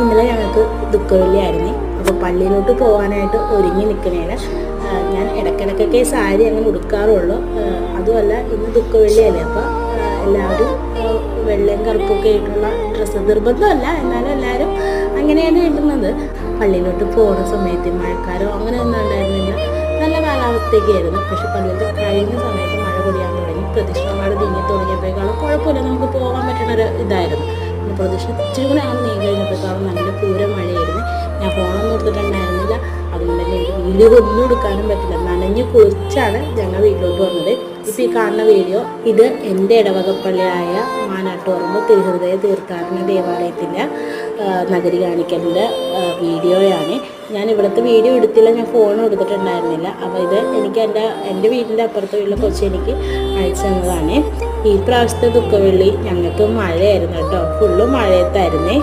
ഇന്നലെ ഞങ്ങൾക്ക് ദുഃഖവെള്ളിയായിരുന്നു. അപ്പോൾ പള്ളിയിലോട്ട് പോകാനായിട്ട് ഒരുങ്ങി നിൽക്കണേന് ഞാൻ ഇടയ്ക്കിടയ്ക്കൊക്കെ സാരി അങ്ങനെ ഉടുക്കാറുള്ളൂ. അതുമല്ല ഇന്ന് ദുഃഖവെള്ളിയല്ലേ, അപ്പോൾ എല്ലാവരും വെള്ളയും കറുപ്പൊക്കെ ആയിട്ടുള്ള ഡ്രസ്സ് നിർബന്ധമല്ല, എന്നാലും എല്ലാവരും അങ്ങനെയാണ് ഇടുന്നത്. പള്ളിയിലോട്ട് പോകുന്ന സമയത്ത് മഴക്കാരോ അങ്ങനെയൊന്നും ഉണ്ടായിരുന്നില്ല, നല്ല കാലാവസ്ഥയൊക്കെ ആയിരുന്നു. പക്ഷെ പള്ളിയിലോട്ട് കഴിഞ്ഞ സമയത്ത് മഴ പൊടിയാൻ തുടങ്ങി. പ്രദക്ഷിണമാട് നീങ്ങി തുടങ്ങിയപ്പോഴേക്കാളും കുഴപ്പമില്ല, നമുക്ക് പോകാൻ പറ്റുന്നൊരു ഇതായിരുന്നു. പിന്നെ പ്രദക്ഷിണം ഇച്ചിരി കൂടെ ഞങ്ങൾ നീങ്ങി കഴിഞ്ഞപ്പോഴേക്കാളും നല്ല പൂര മഴയായിരുന്നു. ഞാൻ ഫോണൊന്നും എടുത്തിട്ടുണ്ടായിരുന്നില്ല, അതുകൊണ്ട് തന്നെ എനിക്ക് വീഡിയോ ഒന്നും എടുക്കാനും പറ്റില്ല. നനഞ്ഞ് കുളിച്ചാണ് ഞങ്ങൾ വീട്ടിലോട്ട് വന്നത്. ഇപ്പോൾ ഈ കാണുന്ന വീഡിയോ ഇത് എൻ്റെ ഇടവകപ്പള്ളിയായ മാനാട്ടുപറമ്പ് തിരുഹൃദയ തീർത്ഥാടന ദേവാലയത്തിൻ്റെ നഗരി കാണിക്കലിൻ്റെ വീഡിയോയാണ്. ഞാൻ ഇവിടുത്തെ വീഡിയോ എടുത്തില്ല, ഞാൻ ഫോണും എടുത്തിട്ടുണ്ടായിരുന്നില്ല. അപ്പോൾ ഇത് എനിക്ക് എൻ്റെ വീടിൻ്റെ അപ്പുറത്തെ വീട്ടിലെ കൊച്ചി എനിക്ക് അയച്ചു തന്നതാണ്. ഈ പ്രാവശ്യത്തെ ദുഃഖവെള്ളി ഞങ്ങൾക്ക് മഴയായിരുന്നു കേട്ടോ, ഫുള്ള് മഴയത്തായിരുന്നേ.